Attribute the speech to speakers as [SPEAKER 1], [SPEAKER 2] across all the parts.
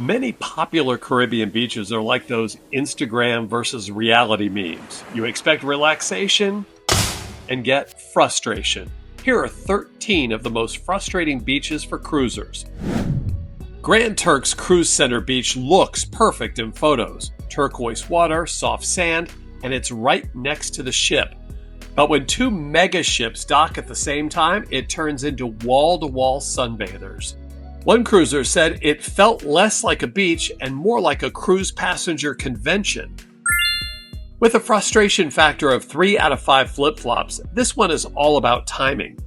[SPEAKER 1] Many popular Caribbean beaches are like those Instagram versus reality memes. You expect relaxation and get frustration. Here are 13 of the most frustrating beaches for cruisers. Grand Turk's Cruise Center Beach looks perfect in photos. Turquoise water, soft sand, and it's right next to the ship. But when two mega ships dock at the same time, it turns into wall-to-wall sunbathers. One cruiser said it felt less like a beach and more like a cruise passenger convention. With a frustration factor of 3 out of 5 flip-flops, this one is all about timing.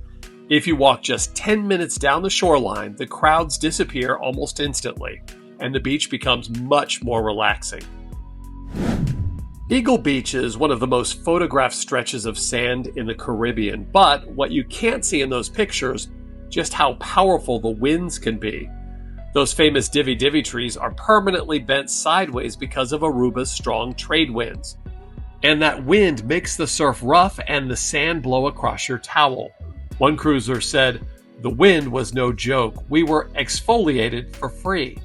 [SPEAKER 1] If you walk just 10 minutes down the shoreline, the crowds disappear almost instantly, and the beach becomes much more relaxing. Eagle Beach is one of the most photographed stretches of sand in the Caribbean, but what you can't see in those pictures just how powerful the winds can be. Those famous divvy trees are permanently bent sideways because of Aruba's strong trade winds. And that wind makes the surf rough and the sand blow across your towel. One cruiser said, "The wind was no joke. We were exfoliated for free."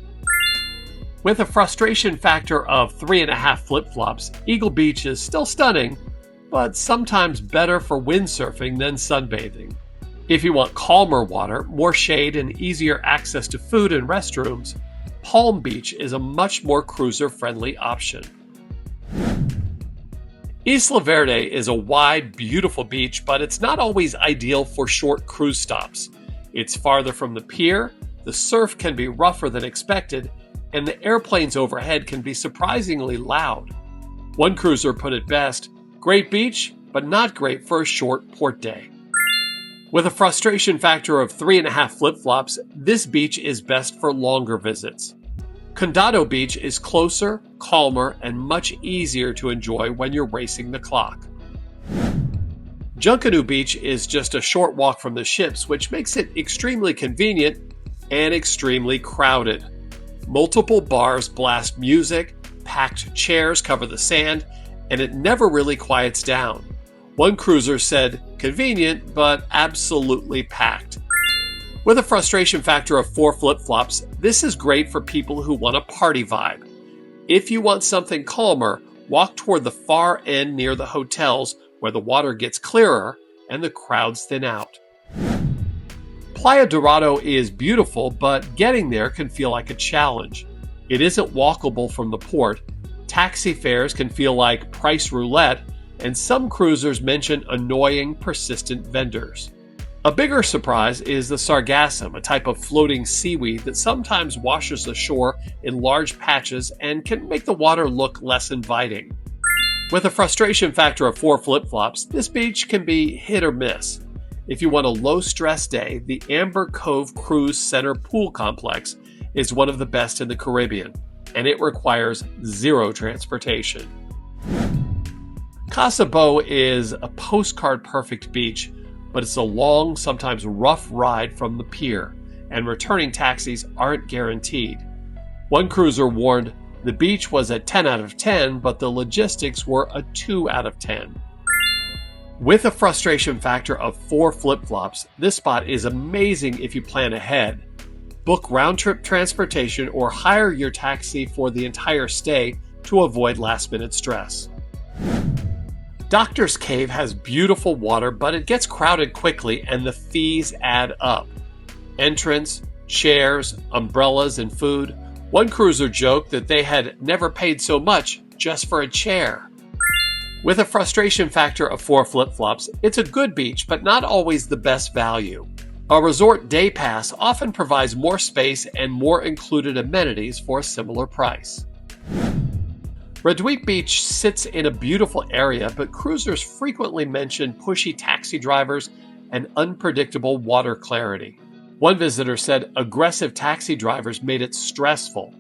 [SPEAKER 1] With a frustration factor of 3.5 flip-flops, Eagle Beach is still stunning, but sometimes better for windsurfing than sunbathing. If you want calmer water, more shade, and easier access to food and restrooms, Palm Beach is a much more cruiser-friendly option. Isla Verde is a wide, beautiful beach, but it's not always ideal for short cruise stops. It's farther from the pier, the surf can be rougher than expected, and the airplanes overhead can be surprisingly loud. One cruiser put it best, "Great beach, but not great for a short port day." With a frustration factor of 3.5 flip-flops, this beach is best for longer visits. Condado Beach is closer, calmer, and much easier to enjoy when you're racing the clock. JUNKANOO Beach is just a short walk from the ships, which makes it extremely convenient and extremely crowded. Multiple bars blast music, packed chairs cover the sand, and it never really quiets down. One cruiser said, "Convenient, but absolutely packed." With a frustration factor of 4 flip-flops, this is great for people who want a party vibe. If you want something calmer, walk toward the far end near the hotels where the water gets clearer and the crowds thin out. Playa Dorado is beautiful, but getting there can feel like a challenge. It isn't walkable from the port, taxi fares can feel like price roulette, and some cruisers mention annoying, persistent vendors. A bigger surprise is the sargassum, a type of floating seaweed that sometimes washes ashore in large patches and can make the water look less inviting. With a frustration factor of 4 flip-flops, this beach can be hit or miss. If you want a low-stress day, the Amber Cove Cruise Center Pool Complex is one of the best in the Caribbean, and it requires 0 transportation. ABAO is a postcard-perfect beach, but it's a long, sometimes rough ride from the pier, and returning taxis aren't guaranteed. One cruiser warned, "The beach was a 10 out of 10, but the logistics were a 2 out of 10. With a frustration factor of 4 flip-flops, this spot is amazing if you plan ahead. Book round-trip transportation or hire your taxi for the entire stay to avoid last-minute stress. Doctor's Cave has beautiful water, but it gets crowded quickly and the fees add up. Entrance, chairs, umbrellas, and food. One cruiser joked that they had never paid so much just for a chair. With a frustration factor of 4 flip-flops, it's a good beach, but not always the best value. A resort day pass often provides more space and more included amenities for a similar price. REDUIT Beach sits in a beautiful area, but cruisers frequently mention pushy taxi drivers and unpredictable water clarity. One visitor said aggressive taxi drivers made it stressful.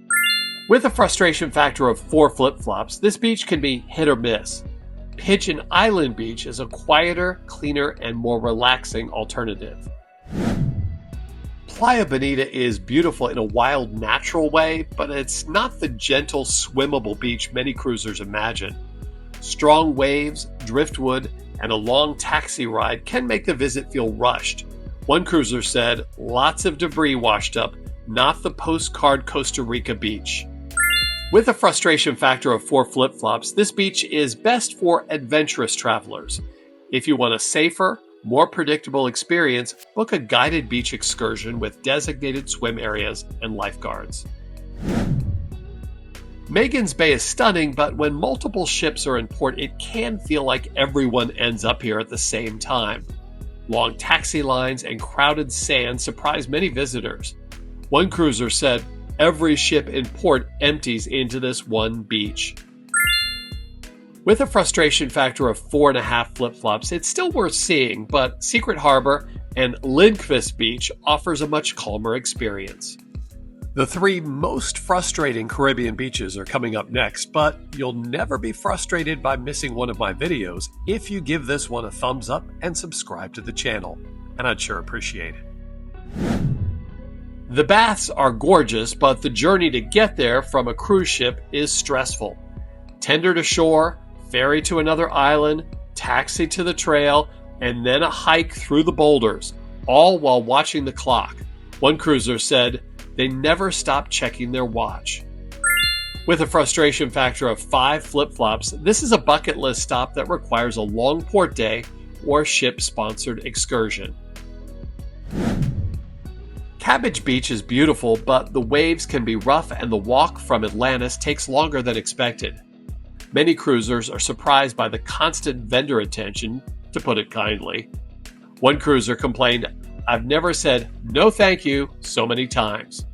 [SPEAKER 1] With a frustration factor of 4 flip-flops, this beach can be hit or miss. Pigeon Island Beach is a quieter, cleaner, and more relaxing alternative. Playa Bonita is beautiful in a wild, natural way, but it's not the gentle, swimmable beach many cruisers imagine. Strong waves, driftwood, and a long taxi ride can make the visit feel rushed. One cruiser said, "Lots of debris washed up, not the postcard Costa Rica beach. With a frustration factor of 4 flip-flops, this beach is best for adventurous travelers. If you want a safer, more predictable experience, book a guided beach excursion with designated swim areas and lifeguards. Magen's Bay is stunning, but when multiple ships are in port, it can feel like everyone ends up here at the same time. Long taxi lines and crowded sand surprise many visitors. One cruiser said, "Every ship in port empties into this one beach." With a frustration factor of 4.5 flip-flops, it's still worth seeing, but Secret Harbor and Lindqvist Beach offers a much calmer experience. The 3 most frustrating Caribbean beaches are coming up next, but you'll never be frustrated by missing one of my videos if you give this one a thumbs up and subscribe to the channel, and I'd sure appreciate it. The baths are gorgeous, but the journey to get there from a cruise ship is stressful. Tender to shore, ferry to another island, taxi to the trail, and then a hike through the boulders, all while watching the clock. One cruiser said, "They never stop checking their watch." With a frustration factor of 5 flip-flops, this is a bucket list stop that requires a long port day or ship-sponsored excursion. CABBAGE Beach is beautiful, but the waves can be rough and the walk from Atlantis takes longer than expected. Many cruisers are surprised by the constant vendor attention, to put it kindly. One cruiser complained, "I've never said no thank you so many times."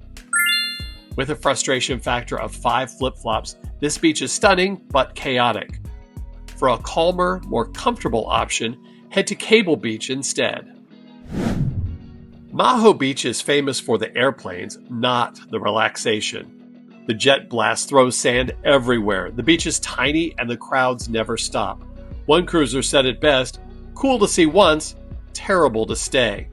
[SPEAKER 1] With a frustration factor of 5 flip-flops, this beach is stunning but chaotic. For a calmer, more comfortable option, head to Cable Beach instead. Maho Beach is famous for the airplanes, not the relaxation. The jet blast throws sand everywhere, the beach is tiny, and the crowds never stop. One cruiser said it best, "Cool to see once, terrible to stay."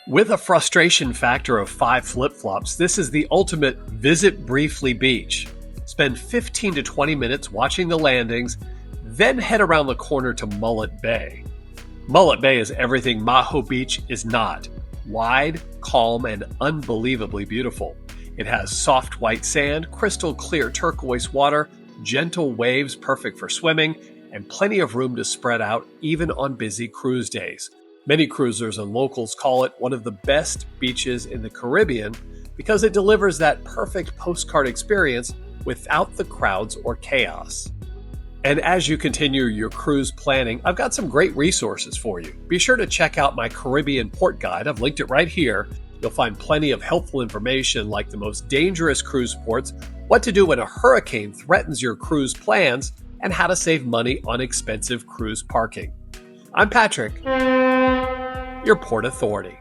[SPEAKER 1] With a frustration factor of 5 flip-flops, this is the ultimate visit briefly beach. Spend 15 to 20 minutes watching the landings, then head around the corner to Mullet Bay. Mullet Bay is everything Maho Beach is not. Wide, calm, and unbelievably beautiful. It has soft white sand, crystal clear turquoise water, gentle waves perfect for swimming, and plenty of room to spread out even on busy cruise days. Many cruisers and locals call it one of the best beaches in the Caribbean because it delivers that perfect postcard experience without the crowds or chaos. And as you continue your cruise planning, I've got some great resources for you. Be sure to check out my Caribbean port guide. I've linked it right here. You'll find plenty of helpful information like the most dangerous cruise ports, what to do when a hurricane threatens your cruise plans, and how to save money on expensive cruise parking. I'm Patrick, your Port Authority.